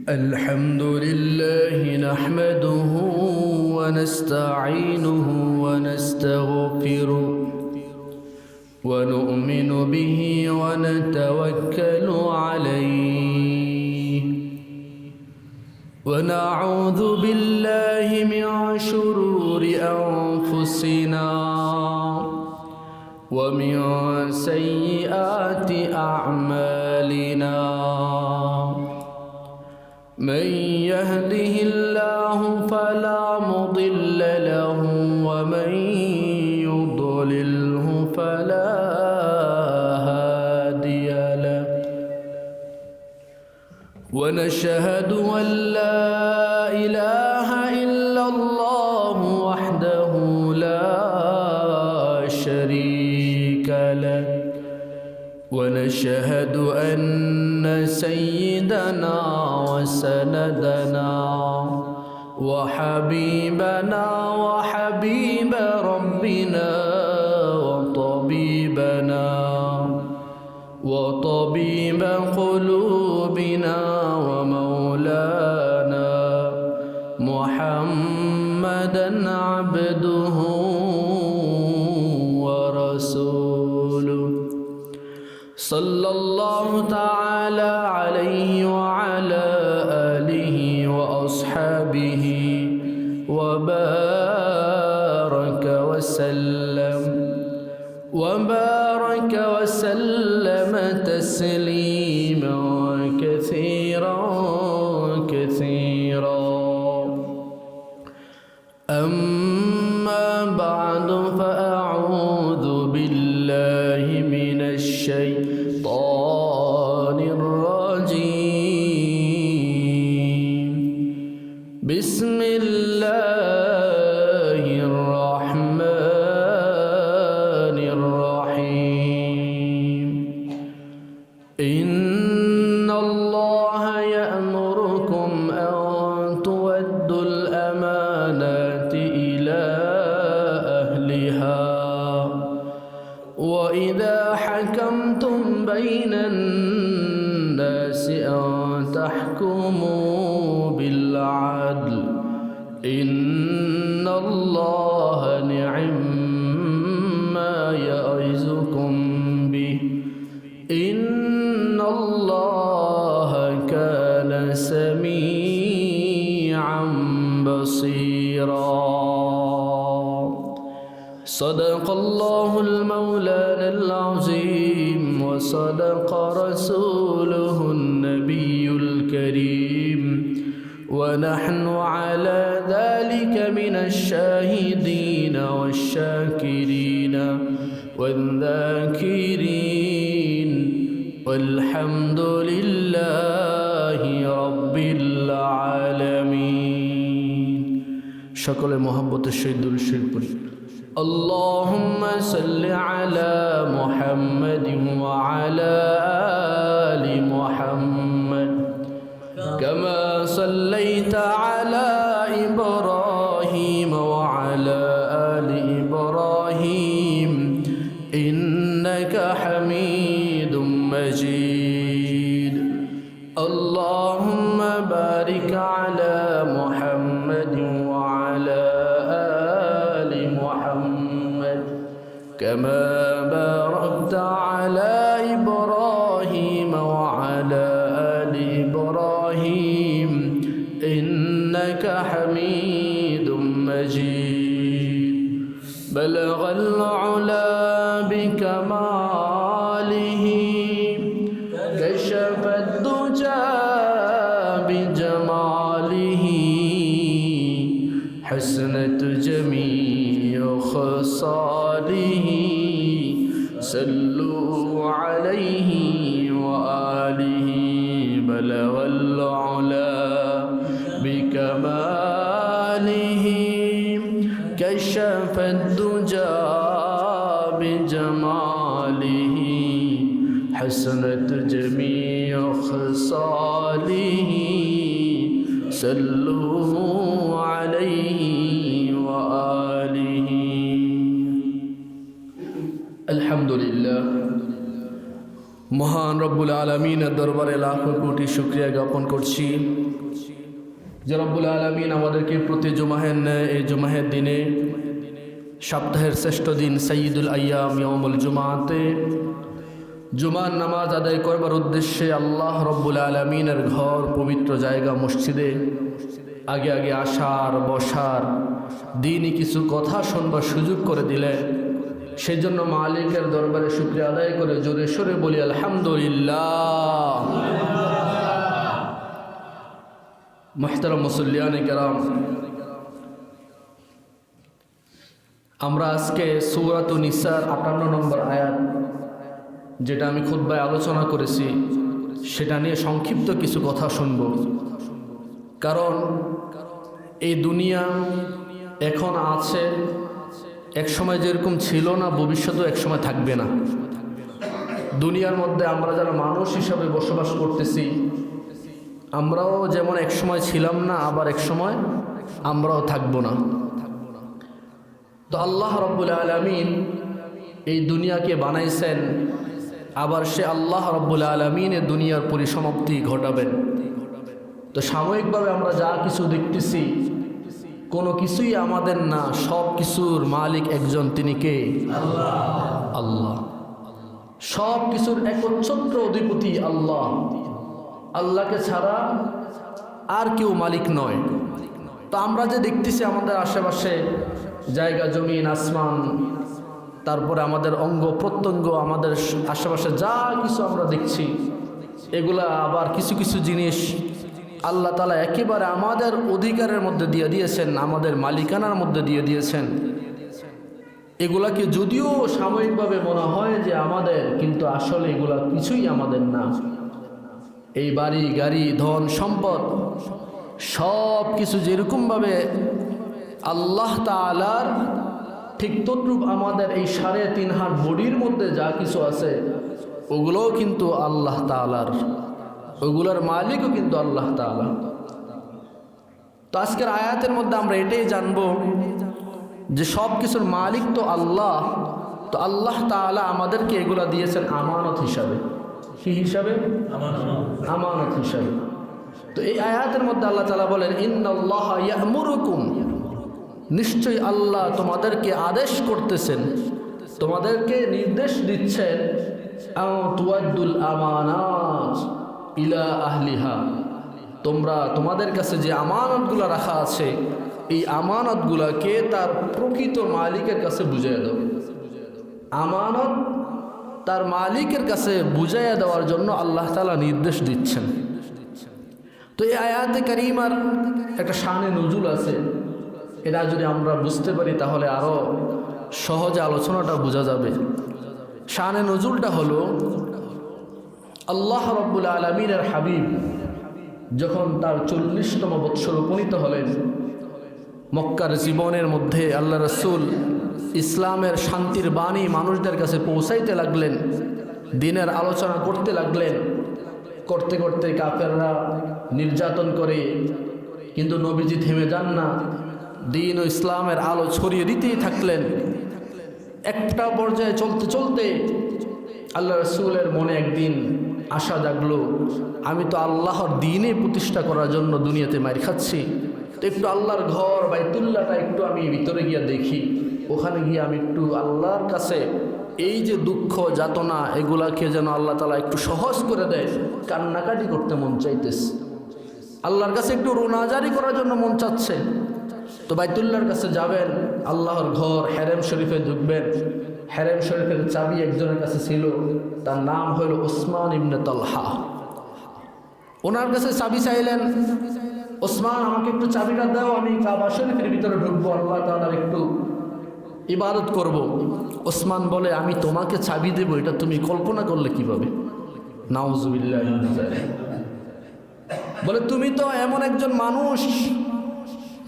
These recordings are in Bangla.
الحمد لله نحمده ونستعينه ونستغفره ونؤمن به ونتوكل عليه ونعوذ بالله من شرور أنفسنا ومن سيئات أعمالنا من يهده الله فلا مضل له ومن يضلله فلا هادي له ونشهد أن لا إله إلا الله وحده لا شريك له ونشهد أن سيدنا وسندنا وحبيبنا وحبيب ربنا وطبيب قلوبنا ومولانا محمدا عبده ورسوله صلى الله تعالى عليه وعلى آله وأصحابه وبارك وسلم تسليما كثيرا أما بعد فأعوذ بالله من الشيطان الرجيم بسم الله الرحمن الرحيم إن الله يأمركم أن تودوا الأمانات إلى أهلها وإذا حكمتم بين الناس أن تحكموا بالعدل إن الله نعم ما يعظكم به إن الله كان سميعا بصيرا صدق الله المولانا العظيم وصدق رسوله النبي الكريم ونحن على ذلك من الشاهدين والشاكرين والذاكرين والحمد لله رب العالمين شكل محبة الشهيد الشريف اللهم صل على محمد وعلى آل محمد كما صليت على إبراهيم وعلى آل إبراهيم إنك حميد مجيد اللهم بارك على محمد وعلى آل محمد كما باركت على إبراهيم وعلى آل إبراهيم إنك حميد مجيد بلغ العلا بكماله كشف الدجى بجماله حسنت جميع خصاله صلوا عليه وآله بلغ العلا بكماله كشف الدجى بجماله حسنت جميع خصاله صلوا عليه وآله الحمد لله মহান রব্বুল আলামিনের দরবারে লাখো কোটি শুকরিয়া জ্ঞাপন করছি যে রব্বুল আলামিন আমাদেরকে প্রতি জুমাহের ন্যায় এই জুমাহের দিনে সপ্তাহের শ্রেষ্ঠ দিন সাইয়্যিদুল আইয়াম ইয়াউমুল জুমাতে জুমার নামাজ আদায় করবার উদ্দেশ্যে আল্লাহ রব্বুল আলামিনের ঘর পবিত্র জায়গা মসজিদে আগে আগে আসার বসার দিনই কিছু কথা শুনবার সুযোগ করে দিলেন। সেই জন্য মালিকের দরবারে শুকরিয়া আদায় করে জোরে সোরে বলি আলহামদুলিল্লাহ। মুহতারাম মুসল্লিয়ানে কেরাম, আমরা আজকে সূরাতুন নিসার 58 নম্বর আয়াত, যেটা আমি খুতবায় আলোচনা করেছি, সেটা নিয়ে সংক্ষিপ্ত কিছু কথা শুনব। কারণ এই দুনিয়া এখন আছে, এক সময় যেরকম ছিল না, ভবিষ্যতেও এক সময় থাকবে না। দুনিয়ার মধ্যে আমরা যারা মানুষ হিসাবে বসবাস করতেছি, আমরাও যেমন এক সময় ছিলাম না, আবার এক সময় আমরাও থাকবো না। তো আল্লাহ রব্বুল আলামিন এই দুনিয়াকে বানাইছেন, আবার সে আল্লাহ রব্বুল আলামিন এই দুনিয়ার পরিসমাপ্তি ঘটাবেন। তো সাময়িকভাবে আমরা যা কিছু দেখতেছি, কোনো কিছুই আমাদের না, সব কিছুর মালিক একজন, তিনি কে? আল্লাহ। সব কিছুর একচ্ছত্র অধিপতি আল্লাহ। আল্লাহকে ছাড়া আর কেউ মালিক নয়। তো আমরা যে দেখতেছি আমাদের আশেপাশে জায়গা জমিন আসমান, তারপরে আমাদের অঙ্গ প্রত্যঙ্গ, আমাদের আশেপাশে যা কিছু আমরা দেখছি, এগুলা আবার কিছু কিছু জিনিস আল্লাহ তাআলা একেবারে আমাদের অধিকারের মধ্যে দিয়ে দিয়েছেন, আমাদের মালিকানার মধ্যে দিয়ে দিয়েছেন। এগুলাকে যদিও সাময়িকভাবে মনে হয় যে আমাদের, কিন্তু আসলে এগুলা কিছুই আমাদের না। এই বাড়ি গাড়ি ধন সম্পদ সব কিছু যেরকমভাবে আল্লাহ তাআলার, ঠিক তদ্রূপ আমাদের এই 3.5 হাত বডির মধ্যে যা কিছু আছে, ওগুলোও কিন্তু আল্লাহ তাআলার, ওগুলোর মালিকও কিন্তু আল্লাহ তাআলা। তো আজকের আয়াতের মধ্যে আমরা এটাই জানবো যে সব কিছুর মালিক তো আল্লাহ। তো আল্লাহ তাআলা আমাদেরকে এগুলা দিয়েছেন আমানত হিসাবে। কি হিসাবে? আমানত হিসাবে। তো এই আয়াতের মধ্যে আল্লাহ তাআলা বলেন, ইন্নাল্লাহা ইয়া'মুরুকুম, নিশ্চয়ই আল্লাহ তোমাদেরকে আদেশ করতেছেন, তোমাদেরকে নির্দেশ দিচ্ছেন, আও তুআদ্দুল আমানাত ইলা আহলিহা, তোমরা তোমাদের কাছে যে আমানতগুলো রাখা আছে, এই আমানতগুলোকে তার প্রকৃত মালিকের কাছে বুঝিয়ে দাও। আমানত তার মালিকের কাছে বুঝাইয়া দেওয়ার জন্য আল্লাহ তাআলা নির্দেশ দিচ্ছেন। তো এই আয়াতে কারিমার একটা শানে নুজুল আছে, এটা যদি আমরা বুঝতে পারি তাহলে আরও সহজে আলোচনাটা বোঝা যাবে। শানে নুজুলটা হলো, আল্লাহ রব্বুল আলামিনের হাবিব যখন তার 40তম বৎসর উপনীত হলেন, মক্কার জীবনের মধ্যে আল্লাহ রাসূল ইসলামের শান্তির বাণী মানুষদের কাছে পৌঁছাইতে লাগলেন, দিনের আলোচনা করতে লাগলেন। করতে করতে কাফেররা নির্যাতন করে, কিন্তু নবীজি থেমে যান না, দিন ও ইসলামের আলো ছড়িয়ে দিতেই থাকলেন। একটা পর্যায়ে চলতে চলতে আল্লাহ রাসূলের মনে একদিন আশা জাগলো, আমি তো আল্লাহর দ্বীনে প্রতিষ্ঠা করার জন্য দুনিয়াতে মার খাচ্ছি, তো একটু আল্লাহর ঘর বাইতুল্লাহটা একটু আমি ভিতরে গিয়ে দেখি, ওখানে গিয়ে আমি একটু আল্লাহর কাছে এই যে দুঃখ যাতনা, এগুলাকে যেন আল্লাহ তাআলা একটু সহজ করে দেয়। কান্নাকাটি করতে মন চাইতেছে, আল্লাহর কাছে একটু রোনাজারি করার জন্য মন চাচ্ছে। তো বাইতুল্লাহর কাছে যাবেন, আল্লাহর ঘর হেরেম শরীফে ঢুকবেন। হেরেম শরীফের চাবি একজনের কাছে ছিল, তার নাম হলো ওসমান ইবনে তালহা। ওনার কাছে চাবি চাইলেন, ওসমান আমাকে একটু চাবিটা দাও, আমি কাবা শরীফের ভিতরে ঢুকবো, আল্লাহ তাআলার একটু ইবাদত করব। ওসমান বলে, আমি তোমাকে চাবি দেব, এটা তুমি কল্পনা করলে কিভাবে? নাউজুবিল্লাহ। বলে, তুমি তো এমন একজন মানুষ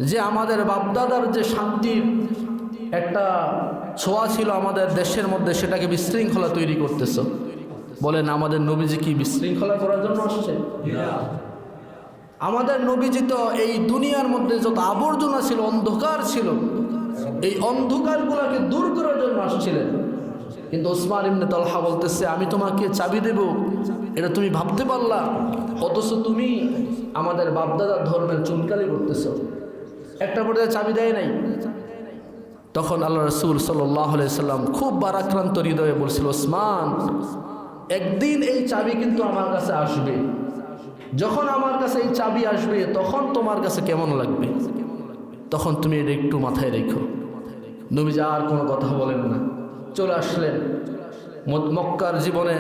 যে আমাদের বাপদাদার যে শান্তির একটা ছোঁয়া ছিল আমাদের দেশের মধ্যে, সেটাকে বিশৃঙ্খলা তৈরি করতেছ। বলেন, আমাদের নবীজি কি বিশৃঙ্খলা করার জন্য আসছে? আমাদের নবীজি তো এই দুনিয়ার মধ্যে যত আবর্জনা ছিল, অন্ধকার ছিল, এই অন্ধকারগুলোকে দূর করার জন্য আসছিলেন। কিন্তু ওসমান ইবনে তালহা বলতেছে, আমি তোমাকে চাবি দেব, এটা তুমি ভাবতে পারলা? অথচ তুমি আমাদের বাপদাদার ধর্মের চুনকালি করতেছো। একটা পর্যায়ে চাবি দেয় নাই। তখন আল্লাহ রাসূল সাল্লাল্লাহু আলাইহি সাল্লাম খুব বারাক্রান্ত হৃদয়ে বলছিল, ওসমান, একদিন এই চাবি কিন্তু আমার কাছে আসবে। যখন আমার কাছে এই চাবি আসবে তখন তোমার কাছে কেমন লাগবে, তখন তুমি এটা একটু মাথায় রেখো। নবীজি আর কোনো কথা বলেন না, চলে আসলেন। মক্কার জীবনে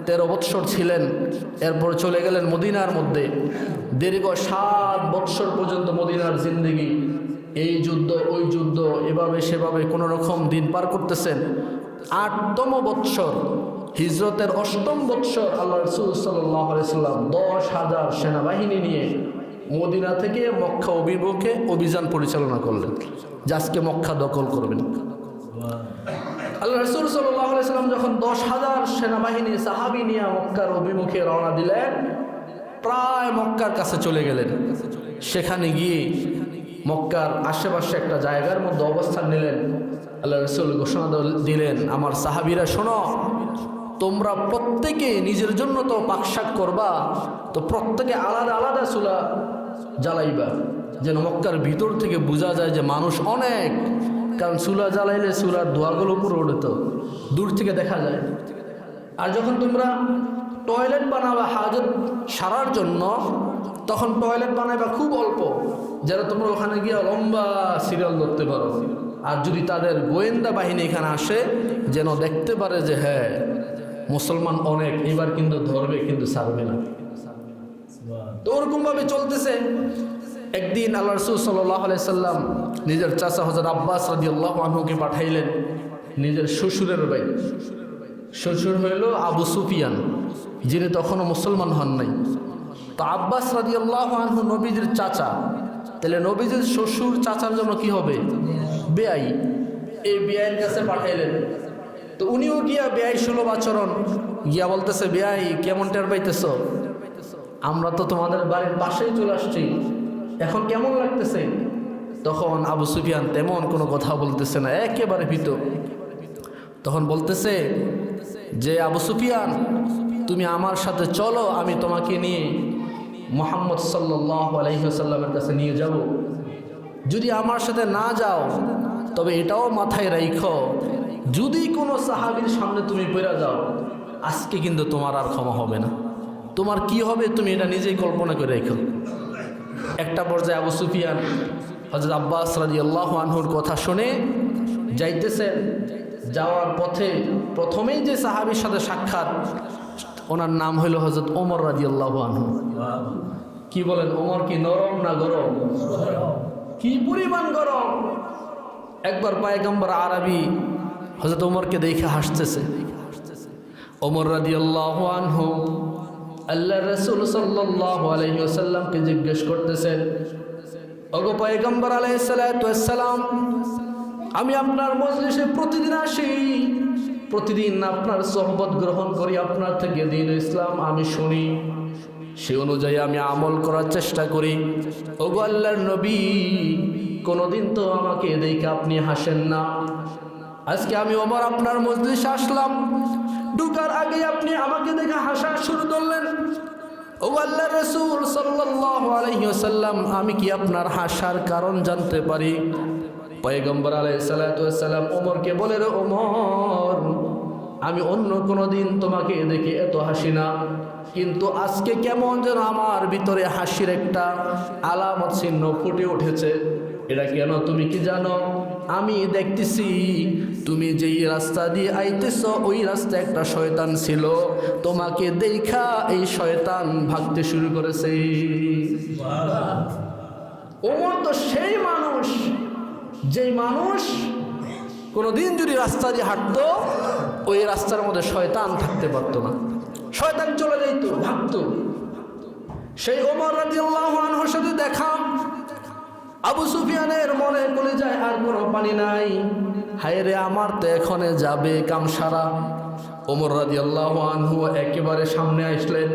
13 বৎসর ছিলেন, এরপর চলে গেলেন মদিনার মধ্যে। দীর্ঘ 7 বৎসর পর্যন্ত মদিনার জিন্দেগি, এই যুদ্ধ ওই যুদ্ধ, এভাবে সেভাবে কোনো রকম দিন পার করতেছেন। 8তম বৎসর, হিজরতের 8ম বৎসর, আল্লাহ রাসূল সাল্লাল্লাহু আলাইহি সাল্লাম 10,000 সেনাবাহিনী নিয়ে মদিনা থেকে মক্কা অভিমুখে অভিযান পরিচালনা করলেন, যে আজকে মক্কা দখল করবেন। আল্লাহ রাসূল সাল্লাল্লাহু আলাইহি সাল্লাম যখন 10,000 সেনাবাহিনী সাহাবী নিয়ে মক্কার অভিমুখে রওনা দিলেন, প্রায় মক্কার কাছে চলে গেলেন। সেখানে গিয়ে মক্কার আশেপাশে একটা জায়গার মধ্যে অবস্থান নিলেন। আল্লাহ রাসূল ঘোষণা দিলেন, আমার সাহাবীরা শোনো, তোমরা প্রত্যেকে নিজের জন্য তো পাকশাক করবা, তো প্রত্যেকে আলাদা আলাদা চুলা জ্বালাইবা, যেন মক্কার ভিতর থেকে বোঝা যায় যে মানুষ অনেক। কারণ চুলা জ্বালাইলে চুলার ধোঁয়াগুলো উপরে ওঠে, তো দূর থেকে দেখা যায়। আর যখন তোমরা টয়লেট বানাবা হাজত সারার জন্য, তখন টয়লেট বানাইবা খুব অল্প, যেন তোমরা ওখানে গিয়ে লম্বা সিরিয়াল ধরতে পারো। আর যদি তাদের গোয়েন্দা বাহিনী এখানে আসে, যেন দেখতে পারে যে হ্যাঁ মুসলমান অনেক, এবার কিন্তু ধরবে, কিন্তু ছাড়বে না। তো ওরকমভাবে চলতেছে। একদিন আল্লাহ রাসূল সাল্লাল্লাহু আলাইহি সাল্লাম নিজের চাচা হযরত আব্বাস রাদিয়াল্লাহু আনহুকে পাঠাইলেন নিজের শ্বশুরের ভাই। শ্বশুর হইল আবু সুফিয়ান, যিনি তখনও মুসলমান হন নাই। তো আব্বাস রাদিয়াল্লাহু আনহু নবীজির চাচা, তাহলে নবীজির শ্বশুর চাচার জন্য কি হবে? বেয়াই। এই বেয়াইয়ের কাছে পাঠাইলেন। তো উনিও গিয়া বেয়াই সুলভ আচরণ, গিয়া বলতেছে, বেয়াই কেমন টের পাইতেছ? আমরা তো তোমাদের বাড়ির পাশেই চলে আসছি, এখন কেমন লাগতেছে? তখন আবু সুফিয়ান তেমন কোনো কথা বলতেছে না, একেবারে ভীত। তখন বলতেছে যে, আবু সুফিয়ান, তুমি আমার সাথে চলো, আমি তোমাকে নিয়ে মুহাম্মদ সাল্লাল্লাহু আলাইহি ওয়াসাল্লামের কাছে নিয়ে যাব। যদি আমার সাথে না যাও, তবে এটাও মাথায় রাখো, যদি কোনো সাহাবীর সামনে তুমি পড়ে যাও, আজকে কিন্তু তোমার আর ক্ষমা হবে না। তোমার কি হবে তুমি এটা নিজেই কল্পনা করে রেখো। একটা পর্যায়ে আবু সুফিয়ান হযরত আব্বাস রাদিয়াল্লাহু আনহুর কথা শুনে যাইতেছেন। যাওয়ার পথে প্রথমেই যে সাহাবীর সাথে সাক্ষাৎ, ওনার নাম হইল হযরত ওমর রাদিয়াল্লাহু আনহু। কি বলেন, ওমর কি নরম না গরম? কি পরিমাণ গরম! একবার পয়গম্বর আরবি হযরত ওমরকে দেখে হাসতেছে। ওমর রাদিয়াল্লাহু আনহু আল্লাহর রাসূল সাল্লাল্লাহু আলাইহি ওয়াসাল্লামকে জিজ্ঞেস করতেছেন, ওগো পয়গম্বর আলাইহিস সালাতু ওয়াস সালাম, আমি আপনার মজলিসে প্রতিদিন আসি, প্রতিদিন আপনার সোহবত গ্রহণ করি, আপনার থেকে দ্বীন ইসলাম আমি শুনি, সে অনুযায়ী আমি আমল করার চেষ্টা করি। ওগো আল্লাহর নবী, কোনোদিন তো আমাকে দেখে আপনি হাসেন না। আজকে আমি ওমর আপনার মজলিসে আসলাম, ঢুকার আগে আপনি আমাকে দেখে হাসা শুরু করলেন। ও আল্লাহর রাসূল সাল্লাল্লাহু আলাইহি ওয়াসাল্লাম, আমি কি আপনার হাসার কারণ জানতে পারি? পয়গম্বর আলাইহিস সালাতু ওয়াস সালাম ওমরকে বলে, রে ওমর, আমি অন্য কোনো দিন তোমাকে দেখে এত হাসি না, কিন্তু আজকে কেমন যেন আমার ভিতরে হাসির একটা আলামত চিহ্ন ফুটে উঠেছে। এটা কেন তুমি কি জানো? আমি দেখতেছি তুমি যেই রাস্তা দিয়ে আইতেছ, ওই রাস্তায় একটা শয়তান ছিল, তোমাকে দেখা এই শয়তান ভাগতে শুরু করেছে। ওমর তো সেই মানুষ, যেই মানুষ কোনোদিন যদি রাস্তা দিয়ে হাঁটতো, ওই রাস্তার মধ্যে শয়তান থাকতে পারতো না, শয়তান চলে যাইত, ভাগতো। সেই ওমর রাদিয়াল্লাহু আনহুর সাথে দেখা, আবু সুফিয়ানের মনে বলে যায় আর কোনো পানি নাই, হায় রে আমার তো এখনে যাবে কাম সারা। ওমর রাদিয়াল্লাহু আনহু একেবারে সামনে আসলেন,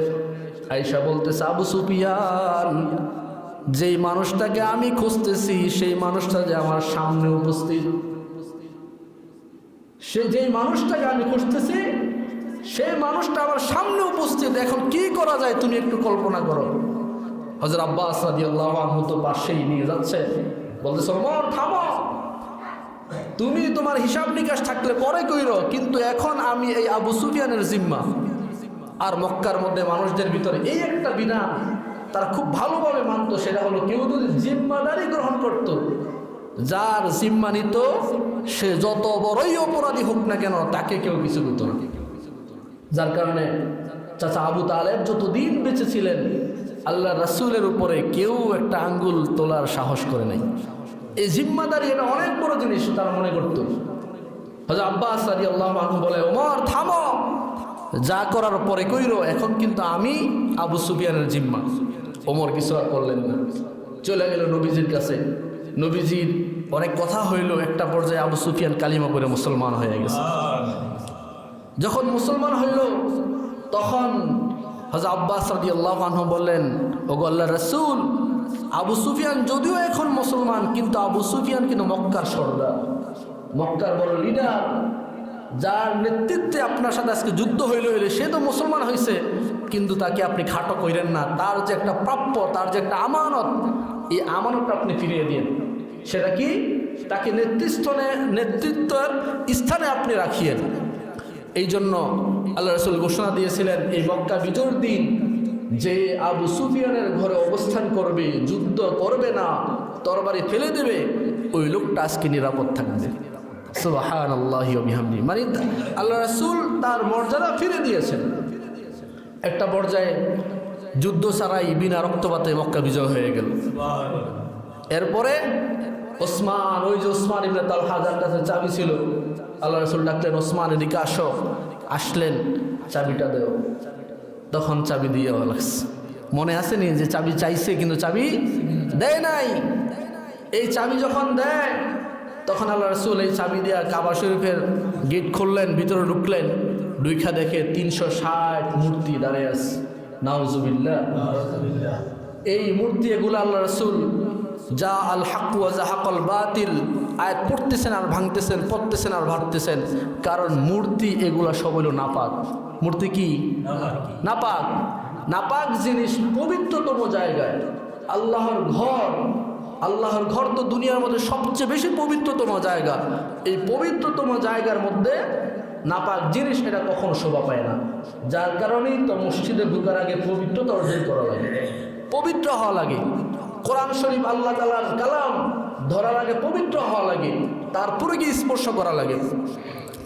আয়েশা বলতেছে, আবু সুফিয়ান, যেই মানুষটাকে আমি খুঁজতেছি সেই মানুষটা যে আমার সামনে উপস্থিত। সে যেই মানুষটাকে আমি খুঁজতেছি সেই মানুষটা আমার সামনে উপস্থিত। এখন কি করা যায় তুমি একটু কল্পনা করো। হযরত আব্বাস রাদিয়াল্লাহু আনহু তো পাশেই নিয়ে যাচ্ছে, বলতেছে ওমর থামো, তুমি তোমার হিসাব নিকাশ থাকলে পরে কইরো, কিন্তু এখন আমি এই আবু সুফিয়ানের জিম্মা। আর মক্কার মধ্যে মানুষদের ভিতরে এই একটা বিধান তারা খুব ভালোভাবে মানত, সেটা হলো কেউ যদি জিম্মাদারি গ্রহণ করত, যার জিম্মা নিত সে যত বড়ই অপরাধী হোক না কেন তাকে কেউ কিছু করত না। যার কারণে চাচা আবু তালেব যতদিন বেঁচে ছিলেন আল্লাহ রাসূলের উপরে কেউ একটা আঙ্গুল তোলার সাহস করে নাই। এই জিম্মাদারি এটা অনেক বড় জিনিস তারা মনে করত। হযরত আব্বাস রাদিয়াল্লাহু আনহু বলে ওমর থামো, যা করার পরে কইরো, এখন কিন্তু আমি আবু সুফিয়ানের জিম্মা। ওমর কিছু আর করলেন না, চলে গেল নবীজির কাছে। নবীজির অনেক কথা হইল, একটা পর্যায়ে আবু সুফিয়ান কালিমা পড়ে মুসলমান হয়ে গেছে। যখন মুসলমান হইল তখন হযরত আব্বাস রাদিয়াল্লাহু আনহু বললেন ওগো আল্লাহর রাসূল, আবু সুফিয়ান যদিও এখন মুসলমান, কিন্তু আবু সুফিয়ান কিন্তু মক্কার সর্দার, মক্কার বড় লিডার, যার নেতৃত্বে আপনার সাথে আজকে যুদ্ধ হইল সে তো মুসলমান হয়েছে, কিন্তু তাকে আপনি খাটো কইরেন না। তার যে একটা প্রাপ্য, তার যে একটা আমানত, এই আমানতটা আপনি ফিরিয়ে দিন। সেটা কি? তাকে নেতৃত্বের স্থানে আপনি রাখিয়েন। এই জন্য আল্লাহ রাসূল ঘোষণা দিয়েছিলেন এই মক্কা বিজয়ের দিন, যে আবু সুফিয়ানের ঘরে অবস্থান করবে, যুদ্ধ করবে না, তরবারি ফেলে দেবে, ওই লোকটা আজকে নিরাপদ থাকবে। সুবহানাল্লাহি ওয়া বিহামদিহি। মানে আল্লাহ রাসূল তার মর্যাদা ফিরে দিয়েছেন। একটা পর্যায়ে যুদ্ধ ছাড়াই বিনা রক্তপাতে মক্কা বিজয় হয়ে গেল। এরপরে ওসমান, ওই যে ওসমান ইবনে তালহা যার কাছে চাবি ছিল, আল্লাহ রাসূল ডাকলেন ওসমান এদিকে আসো। আসলেন, চাবিটা দেও। তখন চাবি দিয়ে লাগছে। মনে আসেনি যে চাবি চাইছে কিন্তু চাবি দেয় নাই। এই চাবি যখন দেয় তখন আল্লাহ রাসূল এই চাবি দিয়া কাবা শরীফের গেট খুললেন, ভিতরে ঢুকলেন, ঢুইখা দেখে 360 মূর্তি দাঁড়িয়ে আছে। নাউজুবিল্লাহ। এই মূর্তি এগুলো আল্লাহ রাসূল যা আল হক ওয়া যাহাকাল বাতিল আয়াত পড়তেছেন আর ভাঙতেছেন, পড়তেছেন আর ভাঙতেছেন, কারণ মূর্তি এগুলা সব হলো নাপাক। মূর্তি কি? নাপাক। নাপাক জিনিস পবিত্রতম জায়গায়, আল্লাহর ঘর। আল্লাহর ঘর তো দুনিয়ার মধ্যে সবচেয়ে বেশি পবিত্রতম জায়গা। এই পবিত্রতম জায়গার মধ্যে নাপাক জিনিস এটা কখনো শোভা পায় না। যার কারণেই তো মসজিদে ঢোকার আগে পবিত্রতা অর্জন করা লাগে, পবিত্র হওয়া লাগে। কোরআন শরীফ আল্লাহ তাআলার কালাম ধরার আগে পবিত্র হওয়া লাগে, তারপরে গিয়ে স্পর্শ করা লাগে।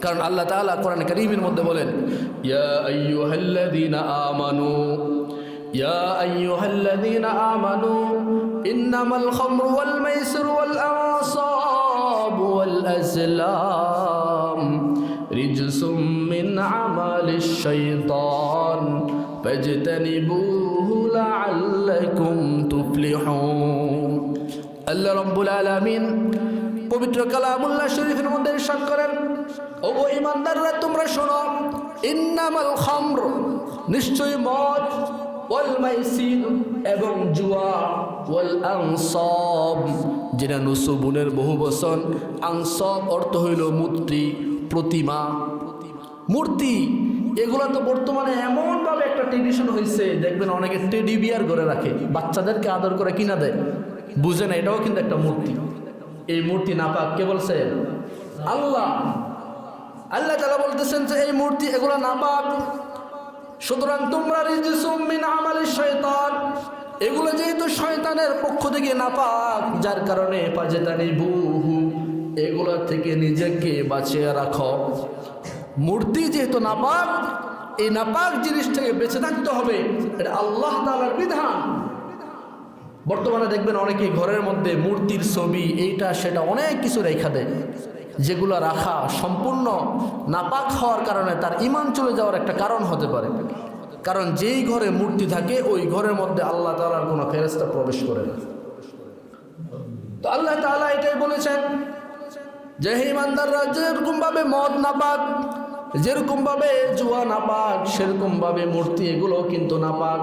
কারণ আল্লাহ তাআলা কোরআন কারীমের মধ্যে বলেন ইয়া আইয়ুহাল্লাযীনা আমানু ইয়া আইয়ুহাল্লাযীনা আমানু ইন্নামাল খামরু ওয়াল মাইসিরু ওয়াল আনসাবু ওয়াল আজলাম রিজসুম মিন আমালিশ শাইতান ফাজতানিবুহু লাআল্লাকুম তুফলিহুন। আল্লাহ রাব্বুল আলামিন পবিত্র কালামুল্লাহ শরীফের মধ্যে ইরশাদ করেন ওগো ঈমানদাররা তোমরা শোনো, ইন্নামাল খামর নিশ্চয় মদ, ওয়াল মাইসির এবং জুয়া, ওয়াল আনসাব যেটা নুসুবুনের বহু বচন, আনসাব অর্থ হইল মূর্তি, প্রতিমা, মূর্তি। এগুলা তো বর্তমানে এমনভাবে একটা ট্রেডিশন হয়েছে, দেখবেন অনেকে টেডি বিয়ার করে রাখে, বাচ্চাদেরকে আদর করে কিনা দেয়, বুঝে না এটাও কিন্তু একটা মূর্তি। এই মূর্তি নাপাক। কে বলছে? আল্লাহ। আল্লাহ তাআলা বলতেছেন যে এই মূর্তি এগুলা নাপাক। সুতরাং তোমরা রিজসুম মিন আমালিশ শয়তান, এগুলো যেহেতু শয়তানের পক্ষ থেকে নাপাক, যার কারণে ফাজতানিবুহু এগুলা থেকে নিজেকে বাঁচিয়ে রাখো। মূর্তি যেহেতু নাপাক, এই নাপাক জিনিস থেকে বেঁচে থাকতে হবে, এটা আল্লাহ তাআলার বিধান। বর্তমানে দেখবেন অনেকে ঘরের মধ্যে মূর্তির ছবি, এইটা সেটা অনেক কিছু রেখা দেয়, যেগুলো রাখা সম্পূর্ণ নাপাক হওয়ার কারণে তার ঈমান চলে যাওয়ার একটা কারণ হতে পারে। কারণ যেই ঘরে মূর্তি থাকে ওই ঘরের মধ্যে আল্লাহ তাআলার কোনো ফেরেশতা প্রবেশ করে না। তো আল্লাহ তাআলা এটাই বলেছেন যে হে ঈমানদাররা, যেরকমভাবে মদ নাপাক, যেরকমভাবে জুয়া নাপাক, সেরকমভাবে মূর্তি এগুলো কিন্তু নাপাক।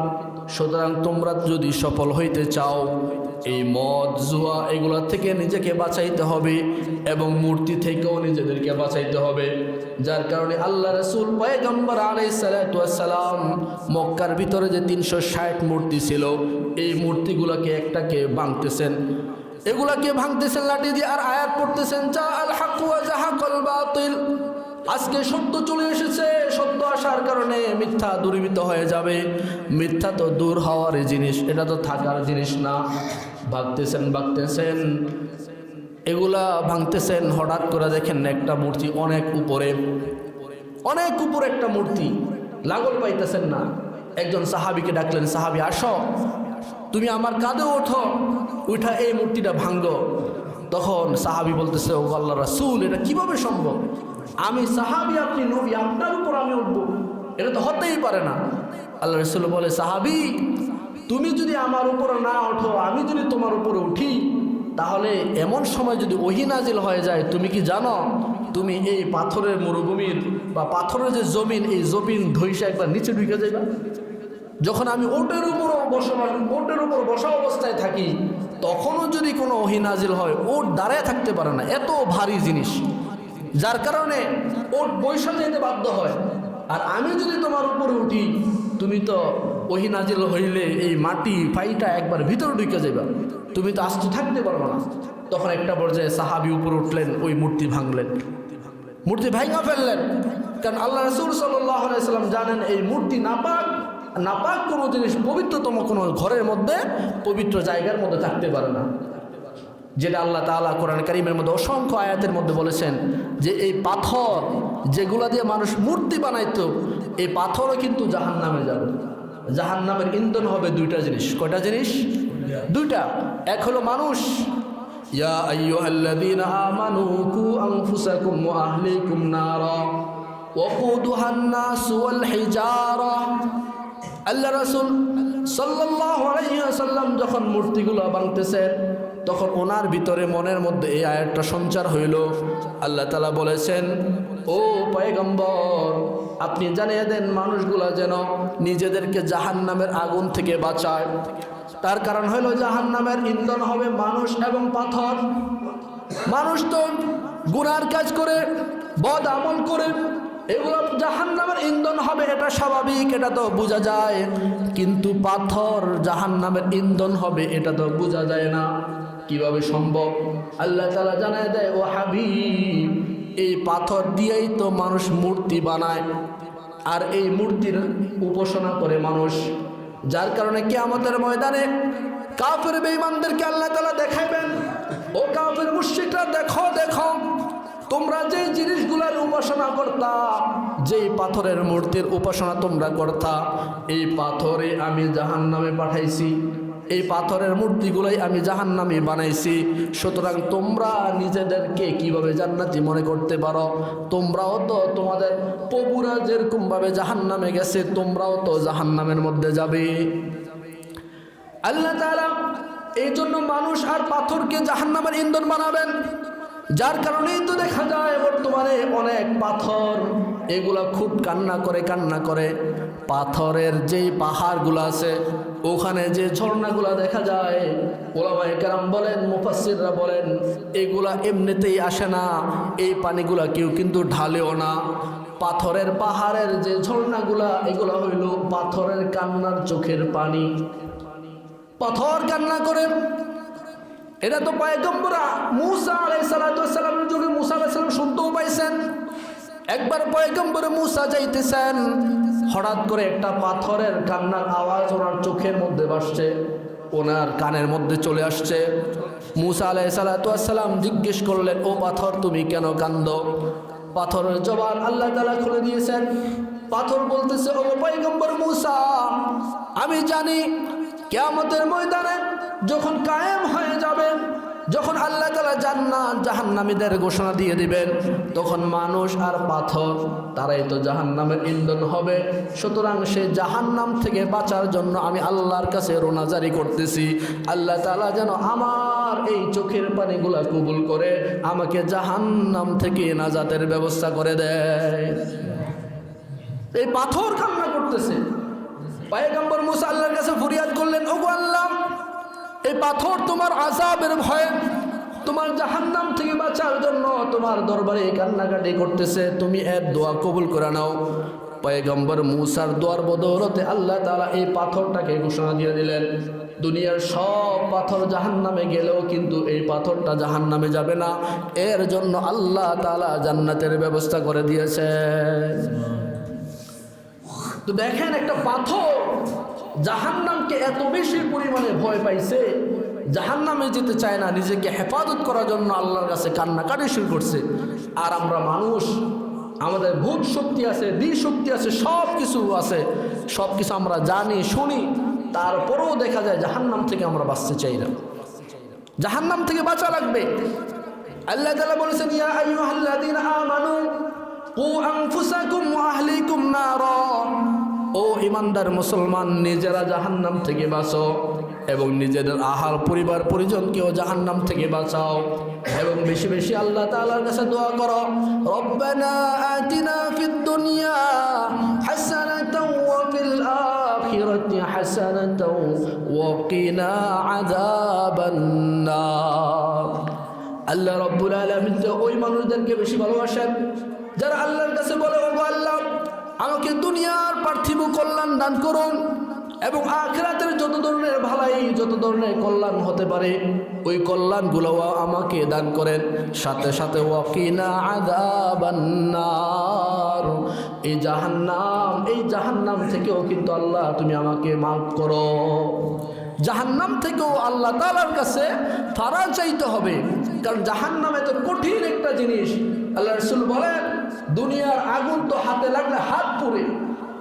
সুতরাং তোমরা যদি সফল হইতে চাও, এই মদ জুয়া এগুলো থেকে নিজেকে বাঁচাইতে হবে এবং মূর্তি থেকেও নিজেদেরকে বাঁচাইতে হবে। যার কারণে আল্লাহ রাসূল পয়গম্বর আলাইহিস সালাতু ওয়াস সালাম মক্কার ভিতরে যে 360 মূর্তি ছিল, এই মূর্তিগুলোকে একটাকে ভাঙতেছেন, এগুলাকে ভাঙতেছেন লাঠি দিয়ে, আর আয়াত পড়তেছেন জা আল হক ওয়া জাহাকাল বাতিল। আজকে সত্য চলে এসেছে, সত্য আসার কারণে মিথ্যা দূরীভূত হয়ে যাবে। মিথ্যা তো দূর হওয়ার জিনিস, এটা তো থাকার জিনিস না। ভাঙতেছেন এগুলা ভাঙতেছেন, হঠাৎ করে দেখেন একটা মূর্তি অনেক উপরে একটা মূর্তি, লাগল পাইতেছেন না। একজন সাহাবীকে ডাকলেন, সাহাবী আসো, তুমি আমার কাঁধে ওঠো, উঠা এই মূর্তিটা ভাঙ্গো। তখন সাহাবী বলতেছে, ও আল্লাহর রাসূল, এটা কিভাবে সম্ভব? আমি সাহাবী, আপনি নবী, আপনার উপর আমি উঠবো? এটা তো হতেই পারে না। আল্লাহ রাসূল বলে, সাহাবী, তুমি যদি আমার উপরে না ওঠো, আমি যদি তোমার উপরে উঠি, তাহলে এমন সময় যদি ওহী নাজিল হয়ে যায়, তুমি কি জানো তুমি এই পাথরের মরুভূমির বা পাথরের যে জমিন, এই জমিন ধইসা একবার নিচে ঢুকে যাইবা। যখন আমি ওটের উপর বসা অবস্থায় থাকি, তখনও যদি কোনো ওহী নাজিল হয়, ওট দাঁড়ায় থাকতে পারে না, এত ভারী জিনিস। যার কারণে ওট বৈশা যেতে বাধ্য হয়। আর আমি যদি তোমার উপরে উঠি, তুমি তো ওহী নাজিল হইলে এই মাটি ফাইটা একবার ভিতরে ঢুকে যাইবা, তুমি তো আস্ত থাকতে পারবে না। তখন একটা পর্যায়ে সাহাবী উপরে উঠলেন, ওই মূর্তি ভাঙলেন, মূর্তি ভাঙা ফেললেন। কারণ আল্লাহ রাসূল সাল্লাল্লাহু আলাইহি ওয়াসাল্লাম জানেন এই মূর্তি নাপাক কোনো জিনিস পবিত্রতম কোনো ঘরের মধ্যে, পবিত্র জায়গার মধ্যে থাকতে পারে না। যেটা আল্লাহ তাআলা কোরআন কারীমের মধ্যে অসংখ্য আয়াতের মধ্যে বলেছেন যে এই পাথর যেগুলা দিয়ে মানুষ মূর্তি বানাইতো, এই পাথরও কিন্তু জাহান্নামে যাবে। জাহান্নামের ইন্ধন হবে দুইটা জিনিস। কয়টা জিনিস? দুইটা। এক হলো মানুষ, ইয়া আইয়ুহাল্লাযীনা আমানু কু আনফুসাকুম ওয়া আহলিকুম নারা ওয়াকুদুহান নাস ওয়াল হিজারা। আল্লাহ রাসূল সাল্লাল্লাহু আলাইহি ওয়াসাল্লাম যখন মূর্তিগুলো ভাঙতেছেন, তখন ওনার ভিতরে মনের মধ্যে এই আয়াতটা সঞ্চার হইল। আল্লাহ তাআলা বলেছেন, ও পয়গম্বর, আপনি জানিয়ে দেন মানুষগুলা যেন নিজেদেরকে জাহান্নামের আগুন থেকে বাঁচায়। তার কারণ হলো জাহান্নামের ইন্ধন হবে মানুষ এবং পাথর। মানুষ তো গুনার কাজ করে, বদ আমল করে, এগুলো জাহান্নামের ইন্ধন হবে, এটা স্বাভাবিক, এটা তো বোঝা যায়। কিন্তু পাথর জাহান্নামের ইন্ধন হবে, এটা তো বোঝা যায় না। কিভাবে সম্ভব? আল্লাহ তাআলা জানায় দেয়, ও হাবিব, এই পাথর দিয়েই তো মানুষ মূর্তি বানায়, আর এই মূর্তির উপাসনা করে মানুষ। যার কারণে কিয়ামতের ময়দানে কাফের বেঈমানদেরকে আল্লাহ তাআলা দেখাইবেন, ও কাফের মুশরিকরা, দেখো দেখো, তোমরা যে জিনিসগুলোর উপাসনা করতা, যেই পাথরের মূর্তির উপাসনা তোমরা করতা, এই পাথরে আমি জাহান্নামে পাঠাইছি, এই পাথরের মূর্তিগুলোই আমি জাহান্নামে বানাইছি। সুতরাং তোমরা নিজেদেরকে কিভাবে জান্নাতি মনে করতে পারো? তোমরাও তো তোমাদের প্রভুরা যেরকমভাবে জাহান্নামে গেছে, তোমরাও তো জাহান্নামের মধ্যে যাবে। আল্লাহ তাআলা এই জন্য মানুষ আর পাথরকে জাহান্নামের ইন্ধন বানাবেন। যার কারণেই তো দেখা যায় বর্তমানে অনেক পাথর এগুলা খুব কান্না করে। পাথরের যেই পাহাড়গুলো আছে, ওখানে যে ঝর্ণাগুলা দেখা যায়, ওলামায়ে কেরাম বলেন, মুফাসসিররা বলেন, এগুলা এমনিতেই আসে না, এই পানিগুলা কেউ কিন্তু ঢালেও না। পাথরের পাহাড়ের যে ঝর্ণাগুলা, এগুলা হইল পাথরের কান্নার চোখের পানি। পাথর কান্না করে। এটা তো পয়গম্বর মূসা আলাইহিস সালামের যুগে মূসা আলাইহিস সালাম শুনতেও পাইছেন। একবার পয়গম্বর মূসা যাইতেছেন, হঠাৎ করে একটা পাথরের কান্নার আওয়াজ ওনার চোখের মধ্যে ভাসছে, ওনার কানের মধ্যে চলে আসছে। মূসা আলাইহিস সালাম জিজ্ঞেস করলেন, ও পাথর, তুমি কেন কান্দো? পাথরের জবান আল্লাহ তাআলা খুলে দিয়েছেন। পাথর বলতেছে, ও পয়গম্বর মূসা, আমি জানি কিয়ামতের ময়দানে যখন কায়েম হয়ে যাবে, যখন আল্লাহ তাআলা জান্নাত জাহান্নামীদের ঘোষণা দিয়ে দিবেন, তখন মানুষ আর পাথর তারাই তো জাহান্নামের ইন্ধন হবে। সুতরাং সেই জাহান্নাম থেকে বাঁচার জন্য আমি আল্লাহর কাছে রোনা জারি করতেছি, আল্লাহ তাআলা যেন আমার এই চোখের পানিগুলা কবুল করে আমাকে জাহান্নাম থেকে নাজাতের ব্যবস্থা করে দেয়। এই পাথর কান্না করতেছে। পয়গম্বর মুসা আল্লাহর কাছে ফরিয়াদ করলেন, ওগো আল্লাহ, এই পাথর তোমার আযাবের ভয়ে, তোমার জাহান্নাম থেকে বাঁচার জন্য তোমার দরবারে কান্নাকাটি করতেছে, তুমি এর দোয়া কবুল করে নাও। পয়গম্বর মুসার দোয়ার বদৌলতে আল্লাহ তাআলা এই পাথরটাকে ঘোষণা দিয়ে দিলেন, দুনিয়ার সব পাথর জাহান্নামে গেলেও কিন্তু এই পাথরটা জাহান্নামে যাবে না, এর জন্য আল্লাহ তাআলা জান্নাতের ব্যবস্থা করে দিয়েছে। তো দেখেন, একটা পাথর জাহান্নামকে এত বেশি পরিমাণে ভয় পাইছে, জাহান্নামে যেতে চায় না, নিজেকে হেফাজত করার জন্য আল্লাহর কাছে কান্নাকাটি শুরু করছে। আর আমরা মানুষ, আমাদের ভূত শক্তি আছে, দ্বি শক্তি আছে, সব কিছু আছে, সব কিছু আমরা জানি শুনি, তারপরেও দেখা যায় জাহান্নাম থেকে আমরা বাঁচতে চাই না, জাহান্নাম থেকে বাঁচা লাগবে। আল্লাহ তাআলা বলেছেন, ইয়া আইয়ুহাল্লাযীনা আমানু কু আনফুসাকুম ওয়া আহলিকুম নারা, ও ইমানদার মুসলমান, নিজেরা জাহান্নাম থেকে বাঁচো এবং নিজেদের আহার পরিবার পরিজনকেও জাহান্নাম থেকে বাঁচাও। এবং বেশি বেশি আল্লাহ তাআলার কাছে দোয়া করো, রব্বানা আতিনা ফিদ দুনিয়া হাসানাতাও ওয়া ফিল আখিরাতি হাসানাতাও ওয়া কিনা আযাবান নার। আল্লাহ রাব্বুল আলামিন তো ওই মানুষদেরকে বেশি ভালোবাসেন যারা আল্লাহর কাছে বলে, ওগো আল্লাহ, আমাকে দুনিয়ার পার্থিব কল্যাণ দান করুন এবং আখিরাতের যত ধরনের ভালাই, যত ধরনের কল্যাণ হতে পারে ওই কল্যাণগুলোও আমাকে দান করেন, সাথে সাথে ওয়াকিনা আযাবান নার, এই জাহান্নাম থেকেও কিন্তু আল্লাহ তুমি আমাকে মাফ করো। জাহান্নাম থেকেও আল্লাহ তাআলার কাছে ফারা চাইতে হবে, কারণ জাহান্নাম এত কঠিন একটা জিনিস। আল্লাহ রাসূল বলেন, দুনিয়ার আগুন তো হাতে লাগলে হাত পুড়ে,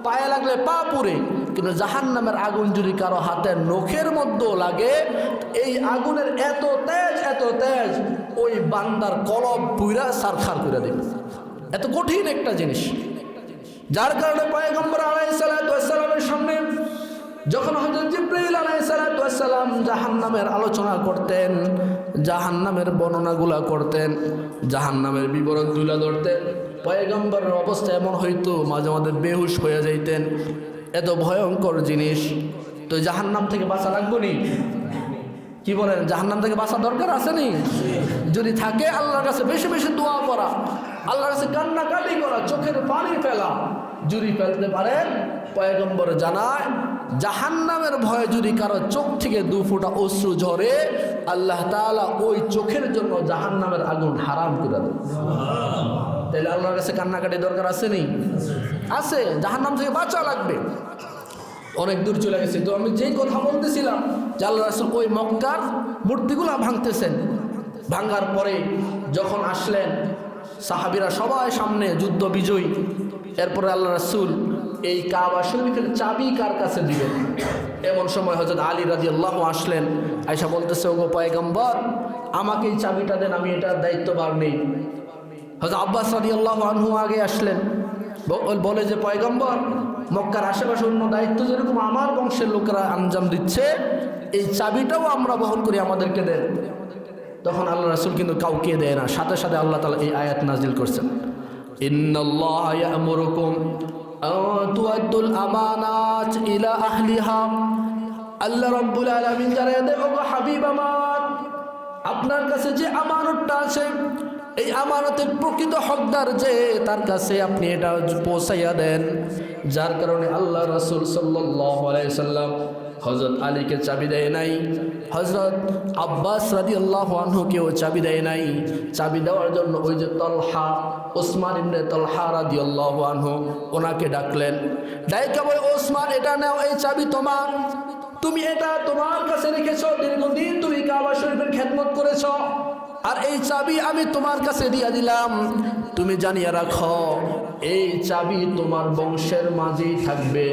পায়ে লাগলে পা পুড়ে, কিন্তু জাহান্নামের আগুন যদি কারো হাতের নখের মধ্যেও লাগে, এই আগুনের এত তেজ ওই বান্দার কলব পুইরা সারখার করে দেবে, এত কঠিন একটা জিনিস। যার কারণে পয়গম্বর আলাইহিস সালাতু ওয়াস সালামের সামনে যখন হযরত জিবরাইল আলাইহিস সালাতু ওয়াস সালাম জাহান্নামের আলোচনা করতেন, জাহান্নামের বর্ণনাগুলা করতেন, জাহান্নামের বিবরণ তুলে ধরতেন, পয়গম্বরের অবস্থা এমন হইতো মাঝে মাঝে বেহুশ হয়ে যাইতেন, এত ভয়ঙ্কর জিনিস। তো জাহান্নাম থেকে বাঁচা লাগবে নি? কি বলেন, জাহান্নাম থেকে বাঁচা দরকার আছে নি? যদি থাকে আল্লাহর কাছে বেশি বেশি দোয়া করা, আল্লাহর কাছে কান্নাকাটি করা, চোখের পানি ফেলা, যদি ফেলতে পারেন, পয়গম্বর জানায় জাহান্নামের ভয়ে যদি কারো চোখ থেকে 2 ফোঁটা অশ্রু ঝরে, আল্লাহ তাআলা ওই চোখের জন্য জাহান্নামের আগুন হারাম করে দেন। তাহলে আল্লাহর কাছে কান্নাকাটি দরকার আছে নি? আছে। জাহান্নাম থেকে বাঁচা লাগবে। অনেক দূর চলে গেছে। তো আমি যেই কথা বলতেছিলাম যে আল্লাহ রাসূল ওই মক্কার মূর্তিগুলা ভাঙতেছেন, ভাঙার পরে যখন আসলেন সাহাবীরা সবাই সামনে যুদ্ধ বিজয়ী, এরপরে আল্লাহ রাসূল এই কাবা শরীফের চাবি কার কাছে দিবেন, এমন সময় হযরত আলী রাদিয়াল্লাহু আসলেন, আয়েশা বলতেছে, ওগো পয়গম্বর, আমাকে এই চাবিটা দেন, আমি এটার দায়িত্বভার নেই। হযরত আব্বাস রাদিয়াল্লাহু আনহু আগে আসলেন, বলে যে পয়গম্বর, মক্কার আশেপাশে অন্য দায়িত্ব যেরকম আমার বংশের লোকেরা আঞ্জাম দিচ্ছে, এই চাবিটাও আমরা বহন করি, আমাদেরকে দেন। তখন আল্লাহ রাসূল কিন্তু কাউকে দেয় না, সাথে সাথে আল্লাহ তাআলা এই আয়াত নাজিল করছেন, ইন্নাল্লাহা ইয়া'মুরুকুম আন তুআদ্দুল আমানাত ইলা আহলিহা। আল্লাহ রাব্বুল আলামিন জানিয়ে দেন, ওগো হাবিব আমার, আপনার কাছে যে আমানতটা আছে, এই আমানতের প্রকৃত হকদার যে, তার কাছে আপনি এটা পৌঁছাইয়া দেন। যার কারণে আল্লাহ রাসূল সাল্লাল্লাহু আলাইহি সাল্লাম হযরত আলীকে চাবি দেয় নাই, হযরত আব্বাস রাদিয়াল্লাহু আনহুকেও চাবি দেয় নাই। চাবি দেওয়ার জন্য ওই যে তলহা, ওসমান ইবনে তলহা রাদিয়াল্লাহু আনহু, ওনাকে ডাকলেন, ডাইকা বলে, ওসমান, এটা নাও, এই চাবি তোমার, তুমি এটা তোমার কাছে রেখেছো, দীর্ঘদিন তুমি কাবা শরীফের খেদমত করেছো, আর এই চাবি আমি তোমার কাছে দিয়ে দিলাম, তুমি জানিয়ে রাখো, এই চাবি তোমার বংশের মাঝেই থাকবে,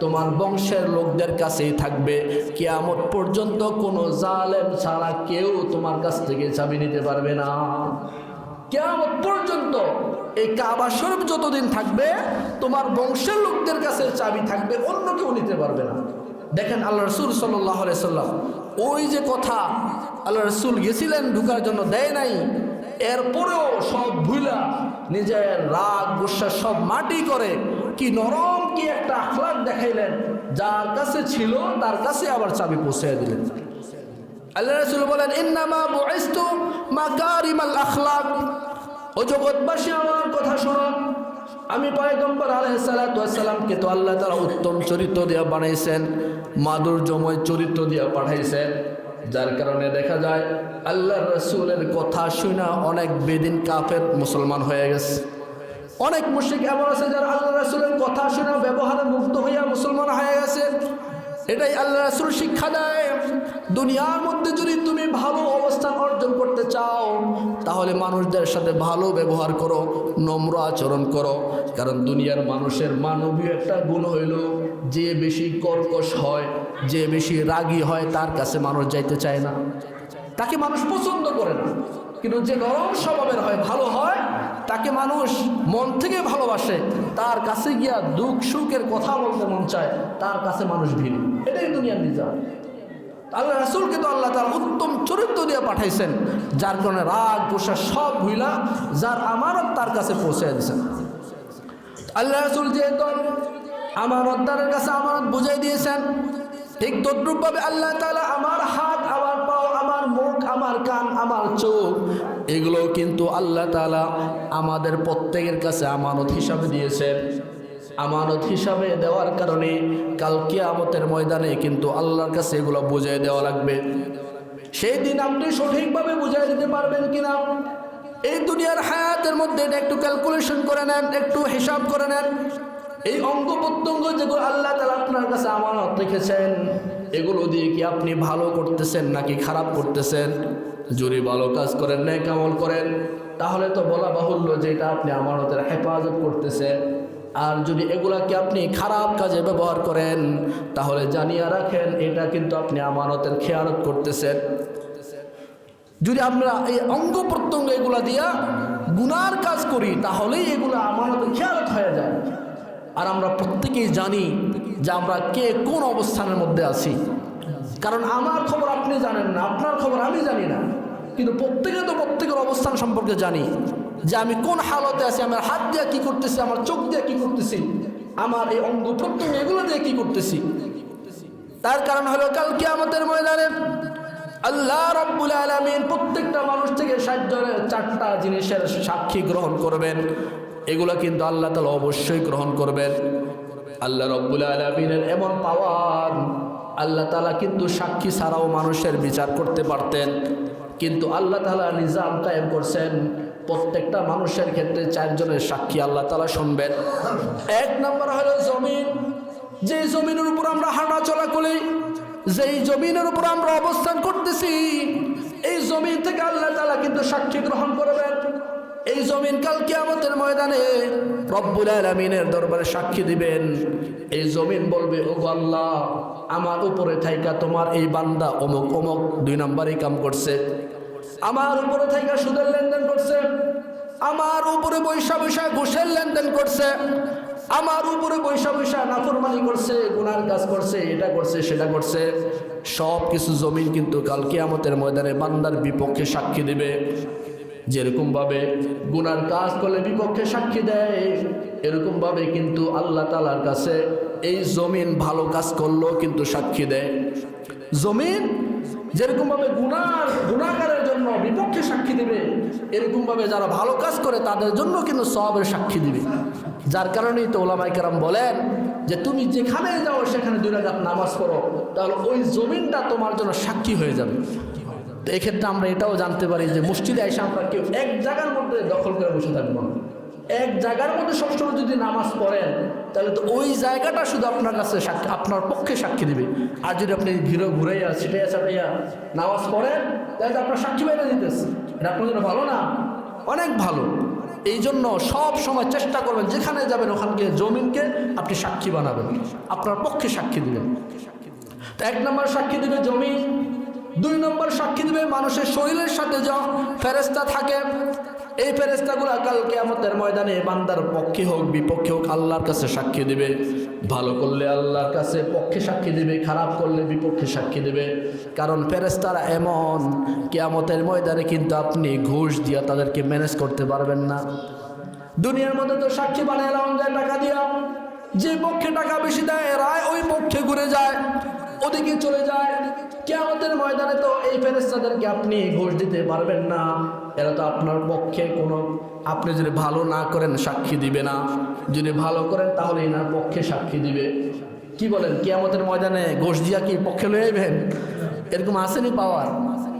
তোমার বংশের লোকদের কাছেই থাকবে, কিয়ামত পর্যন্ত কোনো জালেম ছাড়া কেউ তোমার কাছ থেকে চাবি নিতে পারবে না। কিয়ামত পর্যন্ত এই কাবা শরীফ যতদিন থাকবে, তোমার বংশের লোকদের কাছে চাবি থাকবে, অন্য কেউ নিতে পারবে না। দেখেন আল্লাহ রাসূল সাল্লাল্লাহু আলাইহি সাল্লাম, ওই যে কথা, আল্লাহ রাসূল গেছিলেন ঢুকার জন্য, দেয় নাই, এরপরেও সব ভুলা নিজের রাগ গুসা সব মাটি করে কি নরম কি একটা আখলাক দেখাইলেন, যার কাছে ছিল তার কাছে আবার চাবি পৌঁছে দিলেন। আল্লাহ রাসূল বলেন, ইন্নামা বুইসতু মাকারিমাল আখলাক। ও জগৎবাসী আমার কথা শোনো, আমি পয়গম্বর আলাইহিস সালাতু ওয়াস সালামকে তো আল্লাহ তাআলা উত্তম চরিত্র দিয়ে বানাইছেন, মাধুর্যময় চরিত্র দিয়ে পাঠাইছেন। যার কারণে দেখা যায় আল্লাহর রাসূলের কথা শুনে অনেক বেদিন কাফের মুসলমান হয়ে গেছে। অনেক মুশরিক এমন আছে যারা আল্লাহর রাসূলের কথা শুনে ব্যবহারে মুগ্ধ হইয়া মুসলমান হয়ে গেছে। এটাই আল্লাহ রাসূল শিক্ষা দেয়, দুনিয়ার মধ্যে যদি তুমি ভালো অবস্থান অর্জন করতে চাও তাহলে মানুষদের সাথে ভালো ব্যবহার করো, নম্র আচরণ করো। কারণ দুনিয়ার মানুষের মানবীয় একটা গুণ হইল, যে বেশি কর্কশ হয়, যে বেশি রাগী হয় তার কাছে মানুষ যাইতে চায় না, তাকে মানুষ পছন্দ করে না। কিন্তু যে নরম স্বভাবের হয়, ভালো হয়, তাকে মানুষ মন থেকে ভালোবাসে, তার কাছে গিয়া দুঃখ সুখের কথা বলতে মন চায়, তার কাছে মানুষ ভিড়। এটাই দুনিয়ার নিজাম। আল্লাহ রাসূলকে তো আল্লাহ তাআলা উত্তম চরিত্র দিয়ে পাঠাইছেন, যার কারণে রাগ গোসা সব ভুইলা যার আমানত তার কাছে পৌঁছে দিয়েছেন। আল্লাহ রাসূল যেহেতু আমানতদারের কাছে আমানত বুঝাই দিয়েছেন, ঠিক তদ্রূপভাবে আল্লাহ তাআলা আমার হাত, আমার পাও, আমার মুখ, আমার কান, আমার চোখ, এগুলো কিন্তু আল্লাহ তাআলা আমাদের প্রত্যেকের কাছে আমানত হিসাবে দিয়েছেন। আমানত হিসাবে দেওয়ার কারণে কাল কিয়ামতের ময়দানে কিন্তু আল্লাহর কাছে এগুলো বুঝাই দেওয়া লাগবে। সেই দিন আপনি সঠিকভাবে বুঝাই দিতে পারবেন কিনা, এই দুনিয়ার হায়াতের মধ্যে এটা একটু ক্যালকুলেশন করে নেন, একটু হিসাব করে নেন। এই অঙ্গ প্রত্যঙ্গ যেগুলো আল্লাহ তাআলা আপনার কাছে আমানত রেখেছেন, এগুলো দিয়ে কি আপনি ভালো করতেছেন নাকি খারাপ করতেছেন? যদি ভালো কাজ করেন, নেক আমল করেন, তাহলে তো বলা বাহুল্য যে এটা আপনি আমানতের হেফাজত করতেছেন। আর যদি এগুলাকে আপনি খারাপ কাজে ব্যবহার করেন, তাহলে জানিয়ে রাখেন এটা কিন্তু আপনি আমানতের খেয়ানত করতেছেন। যদি আমরা এই অঙ্গ প্রত্যঙ্গ এগুলা দিয়া গুনার কাজ করি, তাহলেই এগুলো আমানতের খেয়ানত হয়ে যায়। আর আমরা প্রত্যেকেই জানি যে আমরা কে কোন অবস্থানের মধ্যে আছি। কারণ আমার খবর আপনি জানেন না, আপনার খবর আমি জানি না, কিন্তু প্রত্যেকে তো প্রত্যেকের অবস্থান সম্পর্কে জানি, যে আমি কোন হালতে আছি, আমার হাত দিয়ে কি করতেছি, আমার চোখ দিয়ে কি করতেছি, আমার এই অঙ্গ প্রত্যঙ্গ এগুলো দিয়ে কি করতেছি। তার কারণ হলো কাল কিয়ামতের ময়দানে আল্লাহ রাব্বুল আলামিন প্রত্যেকটা মানুষ থেকে 60 জনের 4টা জিনিসের সাক্ষী গ্রহণ করবেন। এগুলো কিন্তু আল্লাহ তাআলা অবশ্যই গ্রহণ করবেন। আল্লাহ রাব্বুল আলামিনের এমন পাওয়ার, আল্লাহ তাআলা কিন্তু সাক্ষী ছাড়াও মানুষের বিচার করতে পারতেন, কিন্তু আল্লাহ তাআলা নিজাম কায়েম করছেন, প্রত্যেকটা মানুষের ক্ষেত্রে 4 জনের সাক্ষী আল্লাহ তাআলা শুনবেন। 1 নম্বর হলো জমিন, যে জমিনের উপর আমরা হাঁটা চলা করি, যেই জমিনের উপর আমরা অবস্থান করতেছি, এই জমিন থেকে আল্লাহ তাআলা কিন্তু সাক্ষী গ্রহণ করবেন। এই জমিন কাল কিয়ামতের ময়দানে রব্বুল আলামিনের দরবারে সাক্ষী দিবেন। এই জমিন বলবে, ওগো আল্লাহ, আমার উপরে থাইকা তোমার এই বান্দা অমুক অমুক 2 নম্বরই কাম করছে, আমার উপরে থাইকা সুদের লেনদেন করছে, আমার উপরে বৈশা বৈশা ঘুষের লেনদেন করছে, আমার উপরে বৈশা বৈশা নাফরমানি করছে, গুনার কাজ করছে, এটা করছে সেটা করছে। সব কিছু জমিন কিন্তু কাল কিয়ামতের ময়দানে বান্দার বিপক্ষে সাক্ষী দিবে। যেরকম ভাবে গুনার কাজ করলে বিপক্ষে সাক্ষী দেয়, এরকম ভাবে কিন্তু আল্লাহ তাআলার কাছে এই জমিন ভালো কাজ করলেও কিন্তু সাক্ষী দেয়। জমিন যেরকম ভাবে গুনাহগারের জন্য বিপক্ষে সাক্ষী দিবে, এরকম ভাবে যারা ভালো কাজ করে তাদের জন্য কিন্তু সওয়াবের সাক্ষী দিবে। যার কারণেই তো ওলামায়ে কেরাম বলেন যে তুমি যেখানে যাও সেখানে 2 রাকাত নামাজ পড়ো, তাহলে ওই জমিনটা তোমার জন্য সাক্ষী হয়ে যাবে। তো এক্ষেত্রে আমরা এটাও জানতে পারি যে মসজিদে এসে আমরা কেউ এক জায়গার মধ্যে দখল করে বসে থাকবো না। এক জায়গার মধ্যে সবসময় যদি নামাজ পড়েন, তাহলে তো ওই জায়গাটা শুধু আপনার কাছে আপনার পক্ষে সাক্ষী দিবে। আর যদি আপনি ঘুরাইয়া ছিটাইয়া ছাটাইয়া নামাজ পড়েন, তাহলে তো আপনার সাক্ষী বাইরে দিতেছে। এটা আপনার জন্য ভালো না? অনেক ভালো। এই জন্য সব সময় চেষ্টা করবেন যেখানে যাবেন ওখানকে জমিনকে আপনি সাক্ষী বানাবেন, আপনার পক্ষে সাক্ষী দিবেন। তো 1 নম্বর সাক্ষী দিবে জমিন। 2 নম্বর সাক্ষী দিবে মানুষের শরীরের সাথে যা ফেরেশতা থাকে, এই ফেরেশতাগুলো কাল কিয়ামতের ময়দানে বান্দার পক্ষে হোক বিপক্ষে হোক আল্লাহর কাছে সাক্ষী দিবে। ভালো করলে আল্লাহর কাছে পক্ষে সাক্ষী দিবে, খারাপ করলে বিপক্ষে সাক্ষী দিবে। কারণ ফেরেশতারা এমন, কিয়ামতের ময়দানে কিন্তু আপনি ঘুষ দিয়া তাদেরকে ম্যানেজ করতে পারবেন না। দুনিয়ার মধ্যে তো সাক্ষী বানাইলাম যায় টাকা দিয়া, যে পক্ষে টাকা বেশি দেয় রায় ওই পক্ষে ঘুরে যায়, ওদিকে চলে যায়। কিয়ামতের ময়দানে তো এই ফেরেশতাদেরকে আপনি ঘুষ দিতে পারবেন না, এরা তো আপনার পক্ষে কোনো, আপনি যদি ভালো না করেন সাক্ষী দিবে না, যদি ভালো করেন তাহলে এনার পক্ষে সাক্ষী দিবে। কি বলেন, কিয়ামতের ময়দানে ঘুষ দিয়া কি পক্ষে লয়ে যাবেন? এরকম আসেনি পাওয়ার।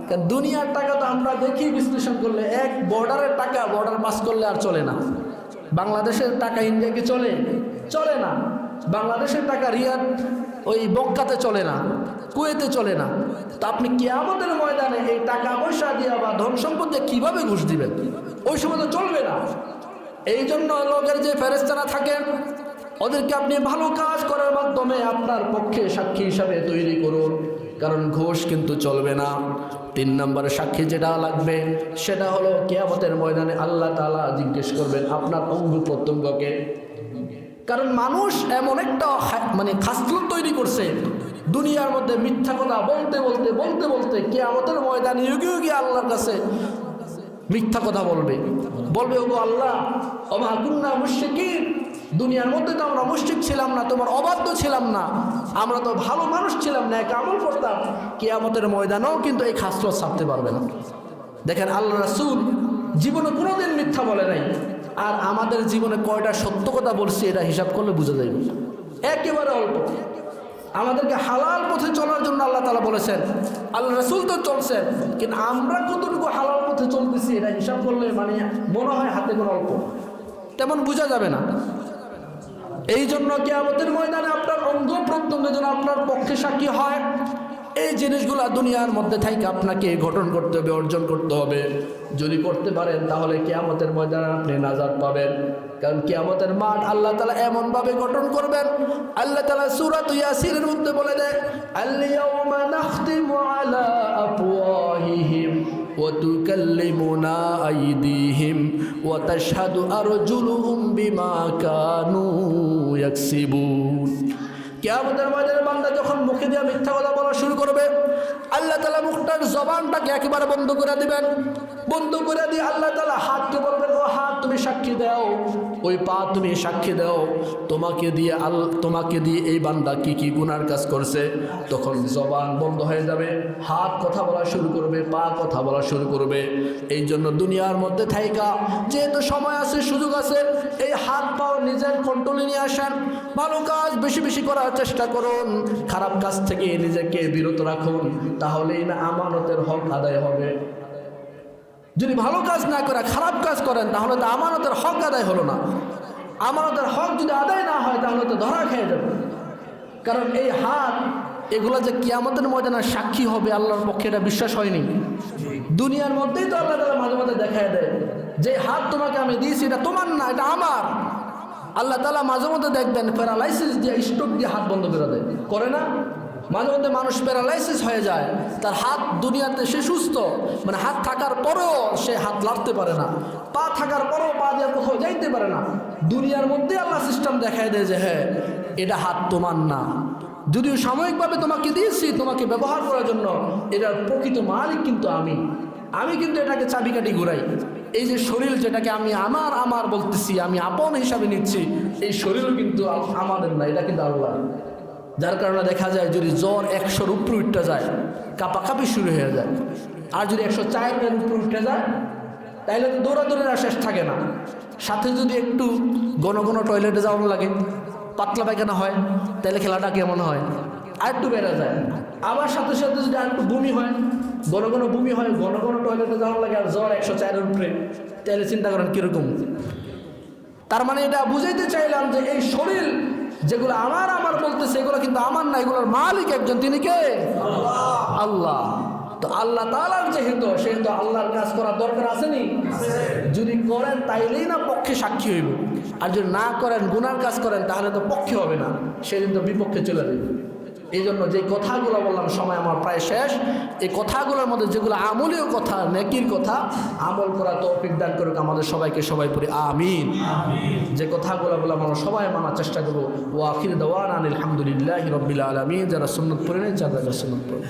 কারণ দুনিয়ার টাকা তো আমরা দেখি বিশ্লেষণ করলে, এক বর্ডারের টাকা বর্ডার পাস করলে আর চলে না। বাংলাদেশের টাকা ইন্ডিয়াকে চলে চলে না, বাংলাদেশের টাকা রিয়াদ ওই বক্কাতে চলে না, কুয়েতে চলে না। তো আপনি কিয়ামতের ময়দানে এই টাকা পয়সা দিয়া বা ধন সম্পদে কিভাবে ঘুষ দিবেন? ওই সময় তো চলবে না। এই জন্য লোকের যে ফেরেশতারা থাকেন ওদেরকে আপনি ভালো কাজ করার মাধ্যমে আপনার পক্ষে সাক্ষী হিসাবে তৈরি করুন, কারণ ঘুষ কিন্তু চলবে না। 3 নম্বর সাক্ষী যেটা লাগবে সেটা হলো কিয়ামতের ময়দানে আল্লাহ তাআলা জিজ্ঞেস করবেন আপনার অঙ্গ প্রত্যঙ্গকে। কারণ মানুষ এমন একটা খাসলত তৈরি করছে দুনিয়ার মধ্যে, মিথ্যা কথা বলতে বলতে বলতে বলতে কিয়ামতের ময়দানে ইউগে ইউগে আল্লাহর কাছে মিথ্যা কথা বলবে। ওগো আল্লাহ, ওমা কুন্না মুশরিকিন, দুনিয়ার মধ্যে তো আমরা মুশরিক ছিলাম না, তোমার অবাধ্য ছিলাম না, আমরা তো ভালো মানুষ ছিলাম না, এক আমল করতাম। কিয়ামতের ময়দানেও কিন্তু এই খাসলত ছাড়তে পারবে না। দেখেন আল্লাহ রাসূল জীবনে কোনোদিন মিথ্যা বলে নাই, আর আমাদের জীবনে কয়টা সত্য কথা বলছি এটা হিসাব করলে বোঝা যাবে একেবারে অল্প। আমাদেরকে হালাল পথে চলার জন্য আল্লাহ তাআলা বলেছেন, আল্লাহ রাসূল তো চলছেন, কিন্তু আমরা কতটুকু হালাল পথে চলতেছি এটা হিসাব করলে মনে হয় হাতে কোনো অল্প, তেমন বোঝা যাবে না। এই জন্য কিয়ামতের ময়দানে আপনার অঙ্গ প্রত্যঙ্গ যেন আপনার পক্ষে সাক্ষী হয়, এই জিনিসগুলা দুনিয়ার মধ্যে থেকে আপনাকে গঠন করতে হবে, অর্জন করতে হবে। যদি করতে পারেন তাহলে কিয়ামতের ময়দানে আপনি নাজাত পাবেন। কারণ কিয়ামতের মাঠ আল্লাহ তাআলা এমনভাবে গঠন করবেন, আল্লাহ তাআলা সূরা ইয়াসিনের মধ্যে বলে দেয়, আল-ইয়াওমা নাখতিমু আলা আফওয়াহিহিম ওয়া তুকাল্লিমুনা আইদিহিম ওয়া তাশহাদু আরজুলুহুম বিমা কানু ইয়াকসিবুন। কিয়ামতের ময়দানে বান্দা যখন মুখে দিয়ে মিথ্যা কথা বলা শুরু করবে, আল্লাহ তাআলা মুখটার জবানটাকে একেবারে বন্ধ করে দিবেন। বন্ধ করে দিয়ে আল্লাহ তাআলা হাতকে বলবেন, ও হাত তুমি সাক্ষী দাও, ওই পা তুমি সাক্ষী দাও, তোমাকে দিয়ে এই বান্দা কি কি গুনার কাজ করছে। তখন জবান বন্ধ হয়ে যাবে, হাত কথা বলা শুরু করবে, পা কথা বলা শুরু করবে। এই জন্য দুনিয়ার মধ্যে থাইকা যেহেতু সময় আছে, সুযোগ আছে, এই হাত পাও নিজের কন্ট্রোলে নিয়ে আসেন। ভালো কাজ বেশি বেশি করার চেষ্টা করুন, খারাপ কাজ থেকে নিজেকে বিরত রাখুন, তাহলেই না আমানতের হক আদায় হবে। যদি ভালো কাজ না করে খারাপ কাজ করেন তাহলে তো আমানতের হক আদায় হলো না। আমানতের হক যদি আদায় না হয় তাহলে তো ধরা খেয়ে যাবে। কারণ এই হাত এগুলো যে কিয়ামতের ময়দানে সাক্ষী হবে আল্লাহর পক্ষে, এটা বিশ্বাস হয়নি। দুনিয়ার মধ্যেই তো আল্লাহ তাআলা মাঝে মাঝে দেখায় দেয় যে হাত তোমাকে আমি দিয়েছি, এটা তোমার না, এটা আমার। আল্লাহ তাআলা মাঝে মধ্যে দেখবেন প্যারালাইসিস দিয়ে, স্ট্রোক দিয়ে হাত বন্ধ করে দেয়, করে না? মাঝে মধ্যে মানুষ প্যারালাইসিস হয়ে যায়, তার হাত দুনিয়াতে সে সুস্থ, হাত থাকার পরেও সে হাত লাড়তে পারে না, পা থাকার পরেও পা দিয়ে কোথাও যাইতে পারে না। দুনিয়ার মধ্যে আল্লাহ সিস্টেম দেখায় দেয় যে হ্যাঁ এটা হাত তোমার না, যদিও সাময়িকভাবে তোমাকে দিয়েছি তোমাকে ব্যবহার করার জন্য, এটার প্রকৃত মালিক কিন্তু আমি কিন্তু এটাকে চাবিকাঠি ঘুরাই। এই যে শরীর যেটাকে আমি আমার বলতেছি, আমি আপন হিসাবে নিচ্ছি, এই শরীরও কিন্তু আমাদের না, এটা কিন্তু আল্লাহ। যার কারণে দেখা যায় যদি জ্বর 100-র উপরে উঠতে যায় কাঁপাকাঁপি শুরু হয়ে যায়, আর যদি 104-এর উপরে উঠতে যায় তাইলে তো দৌড়াদৌড়ির আর শেষ থাকে না। সাথে যদি একটু ঘন ঘন টয়লেটে যাওয়ানো লাগে, পাতলা পায়খানা হয়, তাহলে খেলাটা কেমন হয়, আর একটু বেড়ে যায়। আবার সাথে সাথে যদি আর একটু বমি হয়, ঘন ঘন বমি হয়, ঘন ঘন টয়লেটে যাওয়ানো লাগে, আর জ্বর 104-এর উপরে, তাহলে চিন্তা করেন কীরকম। তার মানে এটা বুঝাইতে চাইলাম যে এই শরীর যেগুলো আমার বলতেছে এগুলো কিন্তু আমার না, এগুলোর মালিক একজন, তিনি কে? আল্লাহ। তো আল্লাহ তাআলার যেহেতু, সেহেতু আল্লাহর কাজ করার দরকার আসেনি? যদি করেন তাইলেই না পক্ষে সাক্ষী হইব, আর যদি না করেন গুনার কাজ করেন তাহলে তো পক্ষে হবে না, সেদিন তো বিপক্ষে চলে যাবে। এই জন্য যে কথাগুলো বললাম, সময় আমার প্রায় শেষ, এই কথাগুলোর মধ্যে যেগুলো আমলীয় কথা, নেকির কথা, আমল করা তৌফিক দান করুক আমাদের সবাইকে, সবাই পড়ি আমিন। যে কথাগুলো বললাম আমরা সবাই মানার চেষ্টা করবো। ওয়া আখির দাওয়ানা আলহামদুলিল্লাহি রাব্বিল আলামিন। যারা সুন্নাত পড়ে নেই, যারা সুন্নাত পড়ে।